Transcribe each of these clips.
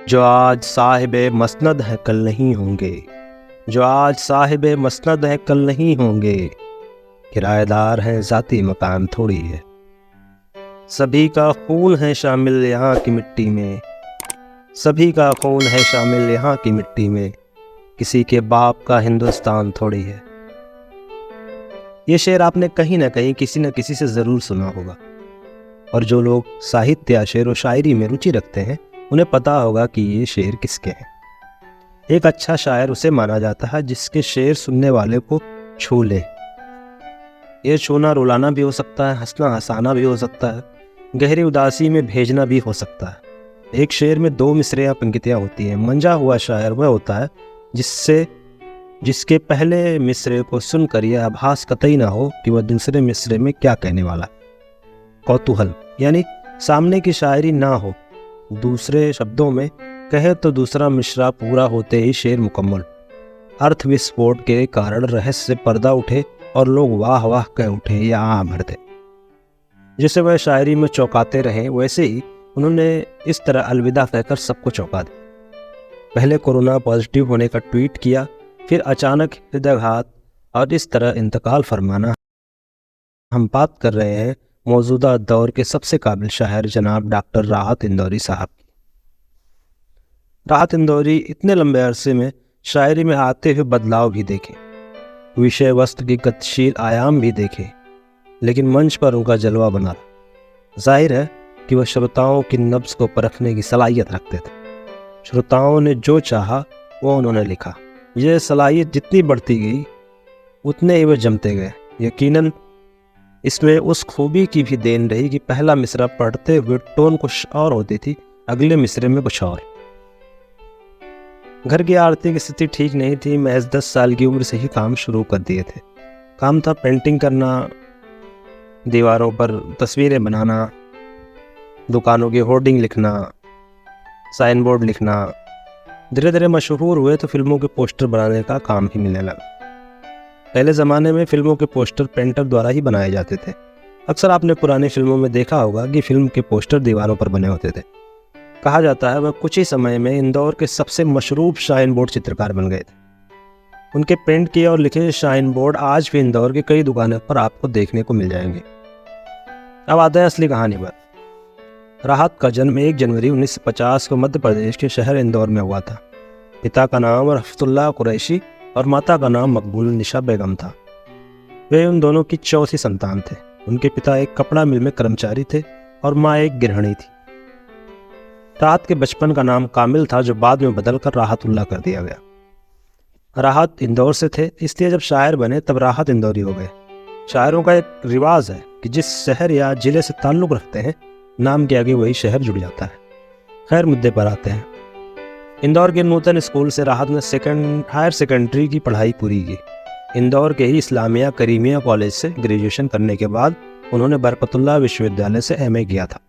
जो आज साहिबे मसनद है कल नहीं होंगे, जो आज साहिबे मसनद है कल नहीं होंगे, किराएदार है ज़ाती मकान थोड़ी है। सभी का खून है शामिल यहाँ की मिट्टी में, सभी का खून है शामिल यहाँ की मिट्टी में, किसी के बाप का हिंदुस्तान थोड़ी है। ये शेर आपने कहीं ना कहीं किसी न किसी से ज़रूर सुना होगा, और जो लोग साहित्य या शेर व शायरी में रुचि रखते हैं उन्हें पता होगा कि ये शेर किसके हैं। एक अच्छा शायर उसे माना जाता है जिसके शेर सुनने वाले को छू ले। ये छूना रुलाना भी हो सकता है, हंसना हंसाना भी हो सकता है, गहरी उदासी में भेजना भी हो सकता है। एक शेर में 2 मिसरे या पंक्तियाँ होती हैं। मंजा हुआ शायर वह होता है जिसके पहले मिसरे को सुनकर यह आभास कतई ना हो कि वह दूसरे मिसरे में क्या कहने वाला। कौतूहल यानी सामने की शायरी ना हो, दूसरे शब्दों में कहे तो दूसरा मिसरा पूरा होते ही शेर मुकम्मल। अर्थ विस्फोट के कारण रहस्य से पर्दा उठे और लोग वाह वाह कह उठे या आ भर दे। जिसे वह शायरी में चौंकाते रहे, वैसे ही उन्होंने इस तरह अलविदा कहकर सबको चौंका दिया। पहले कोरोना पॉजिटिव होने का ट्वीट किया, फिर अचानक हृदयाघात और इस तरह इंतकाल फरमाना। हम बात कर रहे हैं मौजूदा दौर के सबसे काबिल शायर जनाब डॉक्टर राहत इंदौरी साहब की। राहत इंदौरी इतने लंबे अरसे में शायरी में आते हुए बदलाव भी देखे, विषय वस्तु की गतिशील आयाम भी देखे, लेकिन मंच पर उनका जलवा बना रहा। जाहिर है कि वह श्रोताओं की नब्ज को परखने की सलाहियत रखते थे। श्रोताओं ने जो चाहा वो उन्होंने लिखा। यह सलाहियत जितनी बढ़ती गई उतने ही वह जमते गए। यकीनन इसमें उस खूबी की भी देन रही कि पहला मिसरा पढ़ते हुए टोन कुछ और होती थी, अगले मिसरे में कुछ और। घर की आर्थिक स्थिति ठीक नहीं थी। महज 10 साल की उम्र से ही काम शुरू कर दिए थे। काम था पेंटिंग करना, दीवारों पर तस्वीरें बनाना, दुकानों की होर्डिंग लिखना, साइन बोर्ड लिखना। धीरे धीरे मशहूर हुए तो फिल्मों के पोस्टर बनाने का काम भी मिलने लगा। पहले ज़माने में फिल्मों के पोस्टर पेंटर द्वारा ही बनाए जाते थे। अक्सर आपने पुरानी फिल्मों में देखा होगा कि फिल्म के पोस्टर दीवारों पर बने होते थे। कहा जाता है वह कुछ ही समय में इंदौर के सबसे मशरूफ शाइन बोर्ड चित्रकार बन गए थे। उनके पेंट किए और लिखे शाइन बोर्ड आज भी इंदौर की कई दुकानों पर आपको देखने को मिल जाएंगे। अब आता है असली कहानी पर। राहत का जन्म 1 जनवरी 1950 को मध्य प्रदेश के शहर इंदौर में हुआ था। पिता का नाम रफ़तुल्लाह कुरैशी और माता का नाम मकबूल निशा बेगम था। वे उन दोनों की चौथी संतान थे। उनके पिता एक कपड़ा मिल में कर्मचारी थे और माँ एक गृहिणी थी। राहत के बचपन का नाम कामिल था, जो बाद में बदलकर राहतुल्लाह कर दिया गया। राहत इंदौर से थे, इसलिए जब शायर बने तब राहत इंदौरी हो गए। शायरों का एक रिवाज है कि जिस शहर या जिले से ताल्लुक़ रखते हैं, नाम के आगे वही शहर जुड़ जाता है। खैर, मुद्दे पर आते हैं। इंदौर के नूतन स्कूल से राहत ने हायर सेकेंडरी की पढ़ाई पूरी की। इंदौर के ही इस्लामिया करीमिया कॉलेज से ग्रेजुएशन करने के बाद उन्होंने बरकतुल्लाह विश्वविद्यालय से एमए किया था।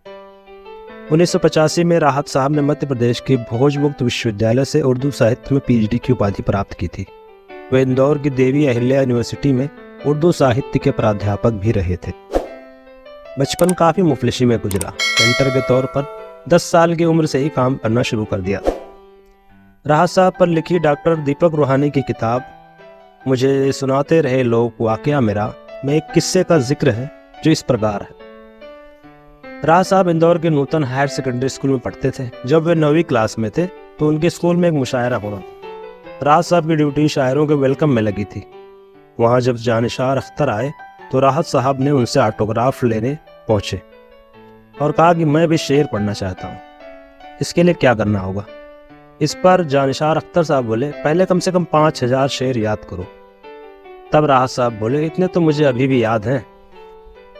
1985 में राहत साहब ने मध्य प्रदेश के भोजमुक्त विश्वविद्यालय से उर्दू साहित्य में पीएचडी की उपाधि प्राप्त की थी। वे इंदौर की देवी अहिल्या यूनिवर्सिटी में उर्दू साहित्य के प्राध्यापक भी रहे थे। बचपन काफ़ी मुफलिसी में गुजरा। पेंटर के तौर पर 10 साल की उम्र से ही काम करना शुरू कर दिया। राहत साहब पर लिखी डॉक्टर दीपक रूहानी की किताब मुझे सुनाते रहे लोग वाकया मेरा में एक किस्से का जिक्र है जो इस प्रकार है। राहत साहब इंदौर के नूतन हायर सेकेंडरी स्कूल में पढ़ते थे। जब वे 9वीं क्लास में थे तो उनके स्कूल में एक मुशायरा होना था। राहत साहब की ड्यूटी शायरों के वेलकम में लगी थी। वहाँ जब जानिशार अख्तर आए तो राहत साहब ने उनसे ऑटोग्राफ लेने पहुँचे और कहा कि मैं भी शेर पढ़ना चाहता हूँ, इसके लिए क्या करना होगा। इस पर जानिशार अख्तर साहब बोले, पहले कम से कम 5000 शेर याद करो। तब राहत साहब बोले, इतने तो मुझे अभी भी याद हैं।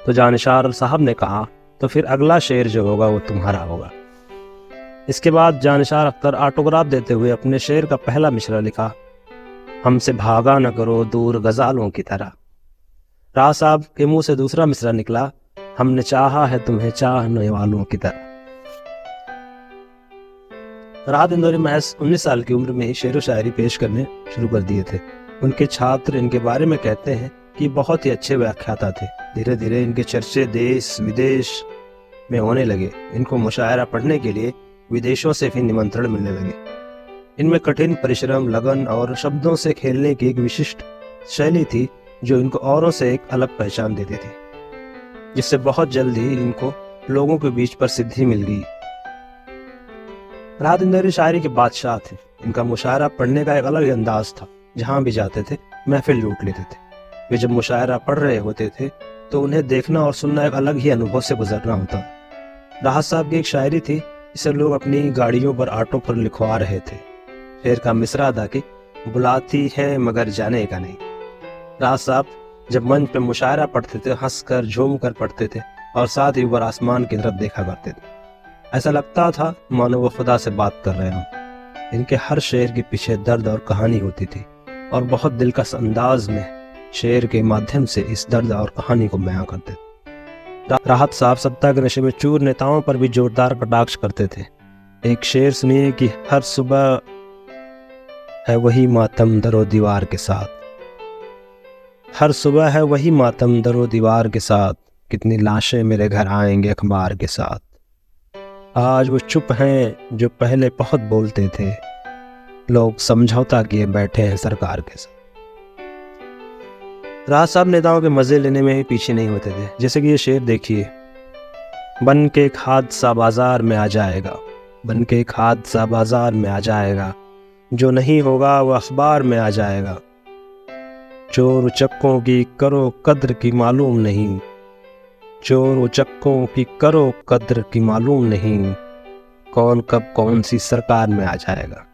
तो जानिशार साहब ने कहा, तो फिर अगला शेर जो होगा वो तुम्हारा होगा। इसके बाद जानिशार अख्तर ऑटोग्राफ देते हुए अपने शेर का पहला मिसरा लिखा, हमसे भागा न करो दूर गजालों की तरह। राहत साहब के मुंह से दूसरा मिसरा निकला, हमने चाहा है तुम्हें चाहने वालों की तरह। राहत इंदौरी महज 19 साल की उम्र में ही शेर व शायरी पेश करने शुरू कर दिए थे। उनके छात्र इनके बारे में कहते हैं कि बहुत ही अच्छे व्याख्याता थे। धीरे धीरे इनके चर्चे देश विदेश में होने लगे। इनको मुशायरा पढ़ने के लिए विदेशों से भी निमंत्रण मिलने लगे। इनमें कठिन परिश्रम, लगन और शब्दों से खेलने की एक विशिष्ट शैली थी जो इनको औरों से एक अलग पहचान देती थी, जिससे बहुत जल्द ही इनको लोगों के बीच प्रसिद्धि मिल गई। राहत इंदौरी शायरी के बादशाह थे। इनका मुशायरा पढ़ने का एक अलग ही अंदाज था। जहां भी जाते थे महफिल लूट लेते थे। वे जब मुशायरा पढ़ रहे होते थे तो उन्हें देखना और सुनना एक अलग ही अनुभव से गुजरना होता। राहत साहब की एक शायरी थी जिसे लोग अपनी गाड़ियों पर, ऑटो पर लिखवा रहे थे। शेर का मिसरा था कि बुलाती है मगर जाने का नहीं। राहत साहब जब मंच पे मुशायरा पढ़ते थे हंसकर झूम कर पढ़ते थे और साथ ही ऊपर आसमान की तरफ देखा करते थे। ऐसा लगता था मानो वो खुदा से बात कर रहे हों। इनके हर शेर के पीछे दर्द और कहानी होती थी और बहुत दिलकश अंदाज में शेर के माध्यम से इस दर्द और कहानी को बयां करते थे। राहत साहब सत्ता के नशे में चूर नेताओं पर भी जोरदार कटाक्ष करते थे। एक शेर सुनिए कि हर सुबह है वही मातम दरो दीवार के साथ, हर सुबह है वही मातम दरो दीवार के साथ, कितनी लाशें मेरे घर आएंगे अखबार के साथ। आज वो चुप हैं जो पहले बहुत बोलते थे, लोग समझौता किए बैठे हैं सरकार के साथ। राहत साहब नेताओं के मजे लेने में ही पीछे नहीं होते थे। जैसे कि ये शेर देखिए, बन के एक हादसा बाजार में आ जाएगा, बन के एक हादसा बाजार में आ जाएगा, जो नहीं होगा वो अखबार में आ जाएगा। चोर उचक्कों की करो कद्र की मालूम नहीं, चोर उचक्कों की करो कद्र की मालूम नहीं, कौन कब कौन सी सरकार में आ जाएगा।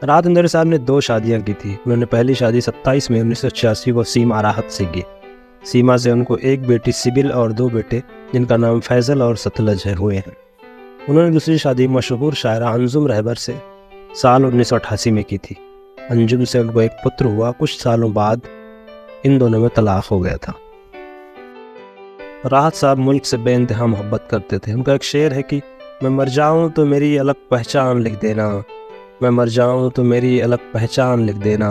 राहत इंदौरी साहब ने 2 शादियां की थी। उन्होंने पहली शादी 27 मई 1986 को सीमा राहत से की। सीमा से उनको एक बेटी सिबिल और 2 बेटे जिनका नाम फैजल और सतलज है हुए हैं। उन्होंने दूसरी शादी मशहूर शायरा अंजुम रहबर से साल 1988 में की थी। अंजुम से उनको एक पुत्र हुआ। कुछ सालों बाद इन दोनों में तलाक हो गया था। राहत साहब मुल्क से बेइंतहा मोहब्बत करते थे। उनका एक शेर है कि मैं मर जाऊं तो मेरी अलग पहचान लिख देना, मैं मर जाऊं तो मेरी अलग पहचान लिख देना,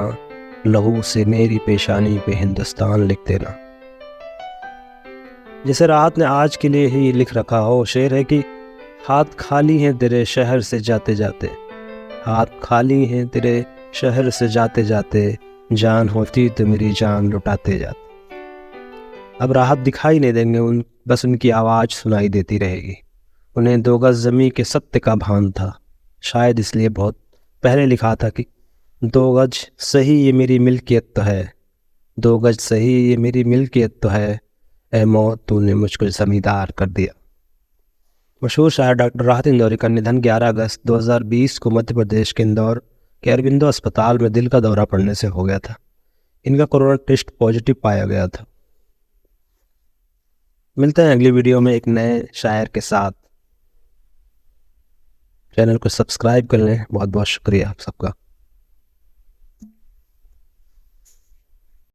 लहू से मेरी पेशानी पे हिंदुस्तान लिख देना। जैसे राहत ने आज के लिए ही लिख रखा हो। शेर है कि हाथ खाली हैं तेरे शहर से जाते जाते, हाथ खाली हैं तेरे शहर से जाते जाते, जान होती तो मेरी जान लुटाते जाते। अब राहत दिखाई नहीं देंगे, बस उनकी आवाज़ सुनाई देती रहेगी। उन्हें 2 गज ज़मीं के सत्य का भान था। शायद इसलिए बहुत पहले लिखा था कि 2 गज सही ये मेरी मिल्कियत तो है, 2 गज सही ये मेरी मिल्कियत तो है, ए मौत तूने मुझको ज़मींदार कर दिया। मशहूर शायर डॉक्टर राहत इंदौरी का निधन 11 अगस्त 2020 को मध्य प्रदेश के इंदौर के अरबिंदो अस्पताल में दिल का दौरा पड़ने से हो गया था। इनका कोरोना टेस्ट पॉजिटिव पाया गया था। मिलते हैं अगली वीडियो में एक नए शायर के साथ। चैनल को सब्सक्राइब कर लें। बहुत बहुत शुक्रिया आप सबका।